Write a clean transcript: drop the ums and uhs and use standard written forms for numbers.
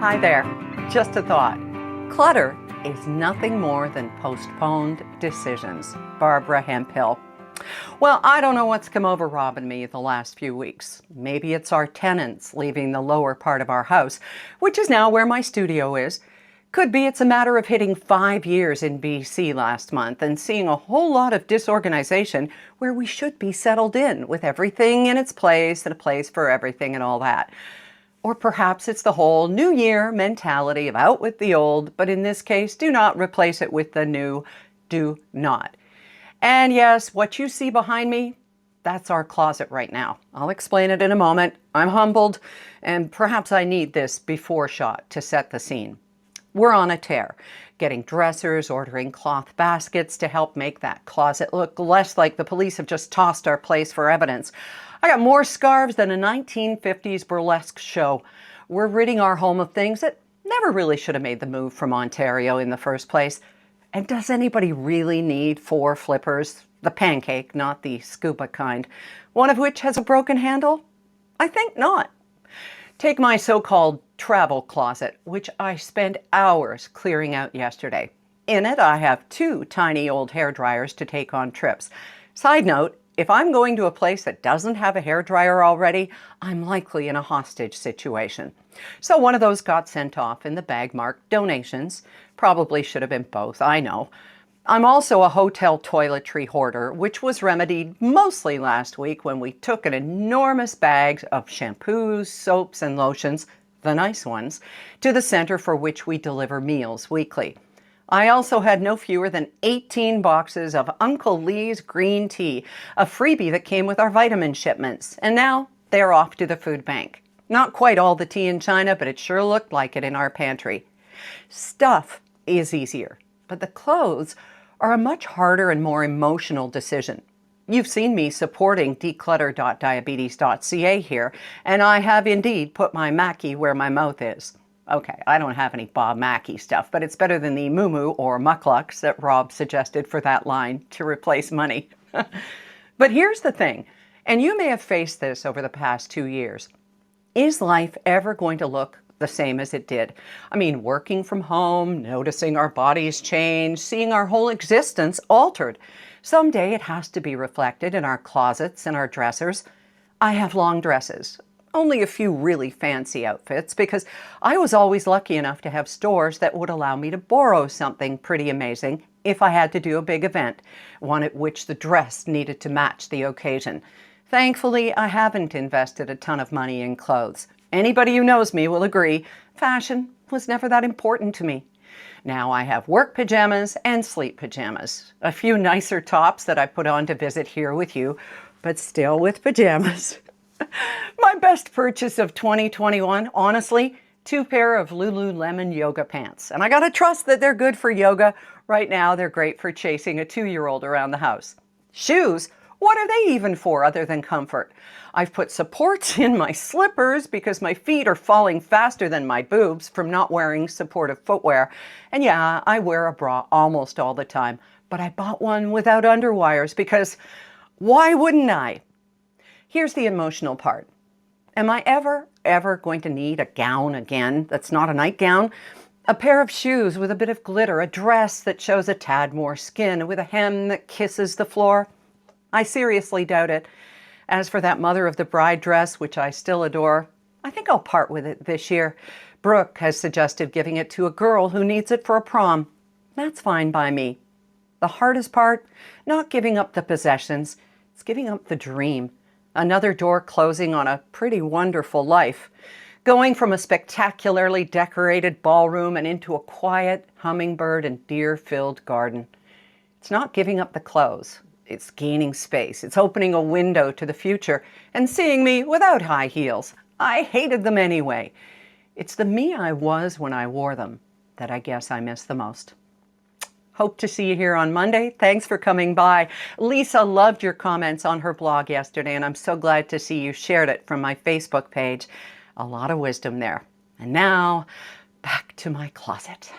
Hi there. Just a thought. Clutter is nothing more than postponed decisions. Barbara Hemphill. Well, I don't know what's come over Rob and me the last few weeks. Maybe it's our tenants leaving the lower part of our house, which is now where my studio is. Could be it's a matter of hitting 5 years in BC last month and seeing a whole lot of disorganization where we should be settled in with everything in its place and a place for everything and all that. Or perhaps it's the whole new year mentality of out with the old, but in this case, do not replace it with the new. Do not. And yes, what you see behind me, that's our closet right now. I'll explain it in a moment. I'm humbled, and perhaps I need this before shot to set the scene. We're on a tear, getting dressers, ordering cloth baskets to help make that closet look less like the police have just tossed our place for evidence. I got more scarves than a 1950s burlesque show. We're ridding our home of things that never really should have made the move from Ontario in the first place. And does anybody really need 4 flippers? The pancake, not the scuba kind. One of which has a broken handle? I think not. Take my so-called travel closet, which I spent hours clearing out yesterday. In it, I have 2 tiny old hair dryers to take on trips. Side note, if I'm going to a place that doesn't have a hairdryer already, I'm likely in a hostage situation. So one of those got sent off in the bag marked donations. Probably should have been both, I know. I'm also a hotel toiletry hoarder, which was remedied mostly last week when we took an enormous bag of shampoos, soaps, and lotions, the nice ones, to the center for which we deliver meals weekly. I also had no fewer than 18 boxes of Uncle Lee's green tea, a freebie that came with our vitamin shipments, and now they're off to the food bank. Not quite all the tea in China, but it sure looked like it in our pantry. Stuff is easier, but the clothes are a much harder and more emotional decision. You've seen me supporting declutter.diabetes.ca here, and I have indeed put my Mackie where my mouth is. Okay, I don't have any Bob Mackie stuff, but it's better than the moo or mucklucks that Rob suggested for that line to replace money. But here's the thing, and you may have faced this over the past 2 years. Is life ever going to look the same as it did? I mean, working from home, noticing our bodies change, seeing our whole existence altered. Someday it has to be reflected in our closets and our dressers. I have long dresses. Only a few really fancy outfits because I was always lucky enough to have stores that would allow me to borrow something pretty amazing if I had to do a big event, one at which the dress needed to match the occasion. Thankfully, I haven't invested a ton of money in clothes. Anybody who knows me will agree, fashion was never that important to me. Now I have work pajamas and sleep pajamas, a few nicer tops that I put on to visit here with you, but still with pajamas. My best purchase of 2021, honestly, 2 pair of Lululemon yoga pants. And I gotta trust that they're good for yoga. Right now, they're great for chasing a 2-year-old around the house. Shoes, what are they even for other than comfort? I've put supports in my slippers because my feet are falling faster than my boobs from not wearing supportive footwear. And yeah, I wear a bra almost all the time, but I bought one without underwires because why wouldn't I? Here's the emotional part. Am I ever going to need a gown again that's not a nightgown? A pair of shoes with a bit of glitter, a dress that shows a tad more skin with a hem that kisses the floor? I seriously doubt it. As for that mother of the bride dress, which I still adore, I think I'll part with it this year. Brooke has suggested giving it to a girl who needs it for a prom. That's fine by me. The hardest part, not giving up the possessions, it's giving up the dream. Another door closing on a pretty wonderful life. Going from a spectacularly decorated ballroom and into a quiet hummingbird and deer-filled garden. It's not giving up the clothes. It's gaining space. It's opening a window to the future and seeing me without high heels. I hated them anyway. It's the me I was when I wore them that I guess I miss the most. Hope to see you here on Monday. Thanks for coming by. Lisa loved your comments on her blog yesterday, and I'm so glad to see you shared it from my Facebook page. A lot of wisdom there. And now, back to my closet.